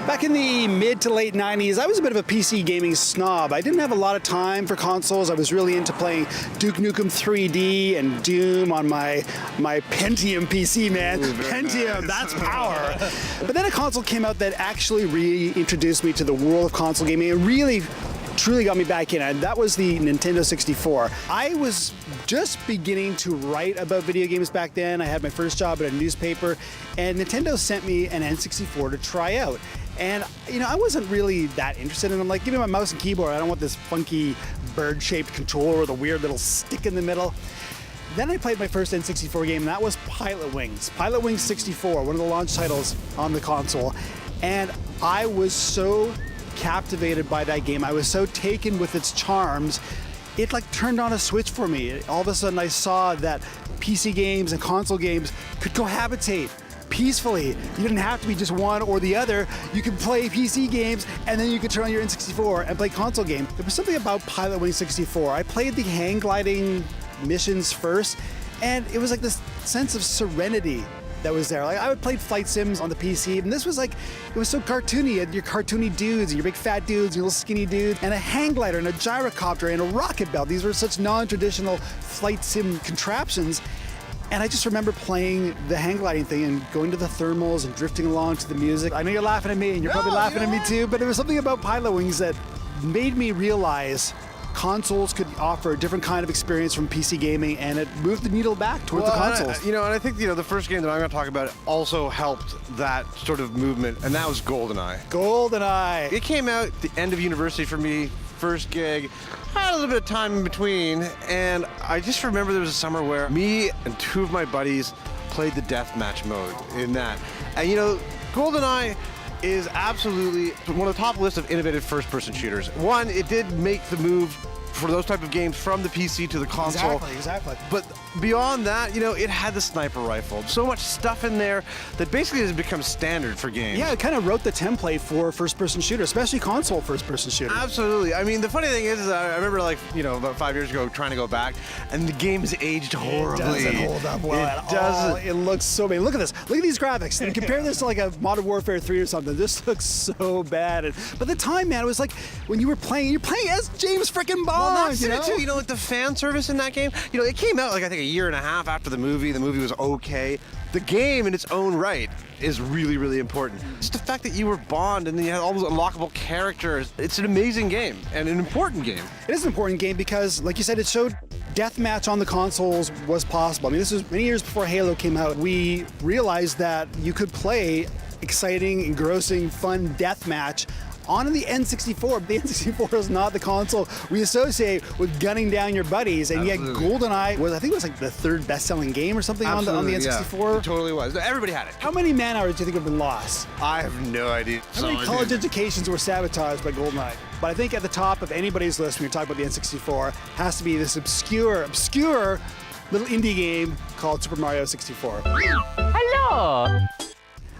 Back in the mid to late 90s, I was a bit of a PC gaming snob. I didn't have a lot of time for consoles. I was really into playing Duke Nukem 3D and Doom on my Pentium PC, man. Ooh, Pentium, nice. that's power. But then a console came out that actually reintroduced me to the world of console gaming and really truly got me back in, and that was the Nintendo 64. I was just beginning to write about video games back then. I had my first job at a newspaper, and Nintendo sent me an N64 to try out. And, you know, I wasn't really that interested in them. Like, give me my mouse and keyboard. I don't want this funky bird-shaped controller with a weird little stick in the middle. Then I played my first N64 game, and that was Pilot Wings. Pilot Wings 64, one of the launch titles on the console. And I was so captivated by that game. I was so taken with its charms. It like turned on a switch for me. All of a sudden I saw that PC games and console games could cohabitate peacefully. You didn't have to be just one or the other. You could play PC games and then you could turn on your N64 and play console games. There was something about Pilot Wings 64. I played the hang gliding missions first, and it was like this sense of serenity that was there. Like, I would play flight sims on the PC, and this was like, it was so cartoony. You had your cartoony dudes, and your big fat dudes, and your little skinny dudes, and a hang glider, and a gyrocopter, and a rocket belt. These were such non-traditional flight sim contraptions. And I just remember playing the hang gliding thing and going to the thermals and drifting along to the music. I know you're laughing at me, and you're probably laughing at me too, but there was something about Pilot Wings that made me realize consoles could offer a different kind of experience from PC gaming, and it moved the needle back towards the consoles. And I think the first game that I'm going to talk about also helped that sort of movement, and that was GoldenEye. GoldenEye. It came out at the end of university for me, first gig. I had a little bit of time in between, and I just remember there was a summer where me and two of my buddies played the deathmatch mode in that. And GoldenEye is absolutely one of the top lists of innovative first-person shooters. One, it did make the move for those type of games from the PC to the console. Exactly. But beyond that, it had the sniper rifle. So much stuff in there that basically has become standard for games. Yeah, it kind of wrote the template for first-person shooter, especially console first-person shooter. Absolutely. I mean, the funny thing is I remember, about 5 years ago trying to go back, and the game has aged horribly. It doesn't hold up well at all. It looks so bad. Look at this. Look at these graphics. And compare this to like a Modern Warfare 3 or something. This looks so bad. But at the time, man, it was like when you were playing, you're playing as James freaking Bond. Well, that's it too. Like the fan service in that game. It came out I think a year and a half after the movie. The movie was okay. The game in its own right is really, really important. Just the fact that you were Bond and then you had all those unlockable characters. It's an amazing game and an important game. It is an important game because, like you said, it showed deathmatch on the consoles was possible. I mean, this was many years before Halo came out. We realized that you could play exciting, engrossing, fun deathmatch on the N64. The N64 is not the console we associate with gunning down your buddies, and yet GoldenEye was, I think it was like the third best-selling game or something on the N64. Yeah, it totally was. Everybody had it. How many man-hours do you think have been lost? I have no idea. How many college educations were sabotaged by GoldenEye? But I think at the top of anybody's list when you're talking about the N64 has to be this obscure little indie game called Super Mario 64. Hello!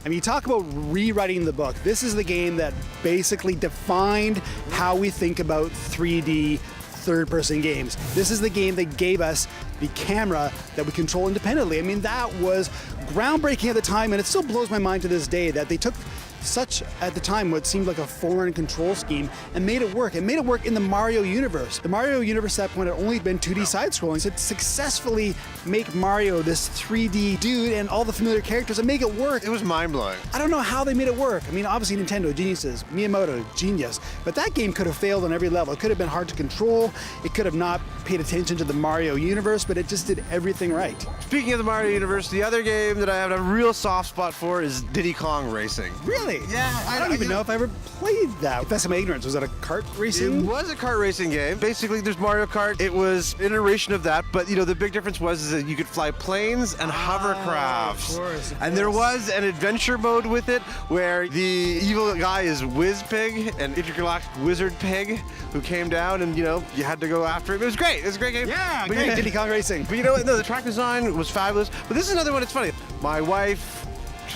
I mean, you talk about rewriting the book. This is the game that basically defined how we think about 3D third-person games. This is the game that gave us the camera that we control independently. I mean, that was groundbreaking at the time, and it still blows my mind to this day that they took such, at the time, what seemed like a foreign control scheme and made it work. It made it work in the Mario universe. The Mario universe at that point had only been 2D side-scrolling, so to successfully make Mario this 3D dude and all the familiar characters and make it work. It was mind-blowing. I don't know how they made it work. I mean, obviously Nintendo, geniuses, Miyamoto, genius, but that game could have failed on every level. It could have been hard to control, it could have not paid attention to the Mario universe, but it just did everything right. Speaking of the Mario universe, the other game that I have a real soft spot for is Diddy Kong Racing. Really? Yeah. I don't even know if I ever played that. That's my ignorance. Was that a kart racing? It was a kart racing game. Basically, there's Mario Kart. It was an iteration of that, but the big difference was that you could fly planes and hovercrafts. Of course. And there was an adventure mode with it where the evil guy is Whiz Pig, an intergalactic wizard pig who came down and, you had to go after him. It was great. It was a great game. Yeah, great. Diddy Kong Racing. But no, the track design was fabulous. But this is another one that's funny. My wife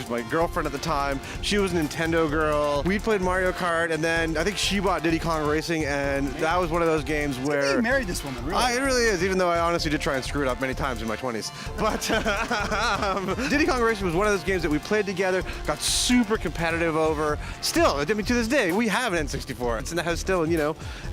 was my girlfriend at the time. She was a Nintendo girl. We played Mario Kart, and then I think she bought Diddy Kong Racing, and that was one of those games where You married this woman, really. It really is, even though I honestly did try and screw it up many times in my 20s. But Diddy Kong Racing was one of those games that we played together, got super competitive over. Still, I mean, to this day, we have an N64. It's in the house still, and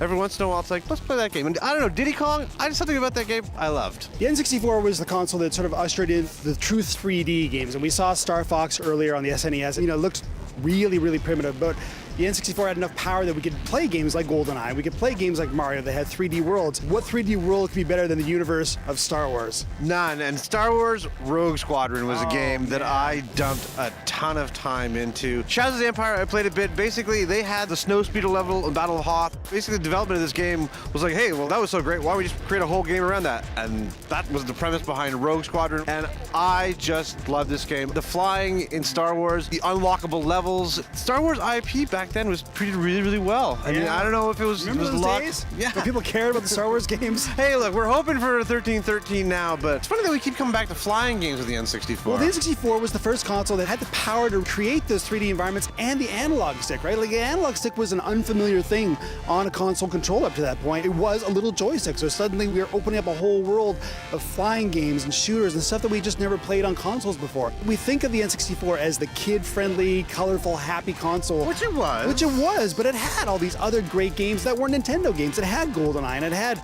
every once in a while it's like, let's play that game. And I don't know, Diddy Kong, something about that game I loved. The N64 was the console that sort of ushered in the true 3D games, and we saw Star Fox earlier on the SNES. It looked really, really primitive, but the N64 had enough power that we could play games like GoldenEye. We could play games like Mario that had 3D worlds. What 3D world could be better than the universe of Star Wars? None. And Star Wars Rogue Squadron was a game that I dumped a ton of time into. Shadows of the Empire, I played a bit. Basically, they had the Snowspeeder level in Battle of Hoth. Basically, the development of this game was like, hey, well, that was so great. Why don't we just create a whole game around that? And that was the premise behind Rogue Squadron. And I just love this game. The flying in Star Wars, the unlockable levels. Star Wars IP back then was treated really, really well. I mean, I don't know if it was, Remember it was those luck. days? Yeah. When people cared about the Star Wars games? Hey, look, we're hoping for 1313 now, but it's funny that we keep coming back to flying games with the N64. Well, the N64 was the first console that had the power to create those 3D environments and the analog stick, right? Like, the analog stick was an unfamiliar thing on a console controller up to that point. It was a little joystick, so suddenly we were opening up a whole world of flying games and shooters and stuff that we just never played on consoles before. We think of the N64 as the kid-friendly, colorful, happy console. Which it was. Which it was, but it had all these other great games that were Nintendo games. It had GoldenEye, and it had,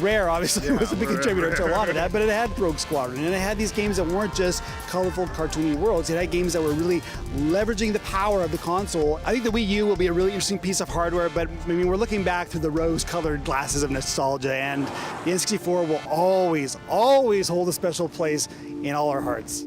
Rare obviously was a big contributor to a lot of that, but it had Rogue Squadron, and it had these games that weren't just colorful, cartoony worlds. It had games that were really leveraging the power of the console. I think the Wii U will be a really interesting piece of hardware, but we're looking back through the rose-colored glasses of nostalgia, and the N64 will always, always hold a special place in all our hearts.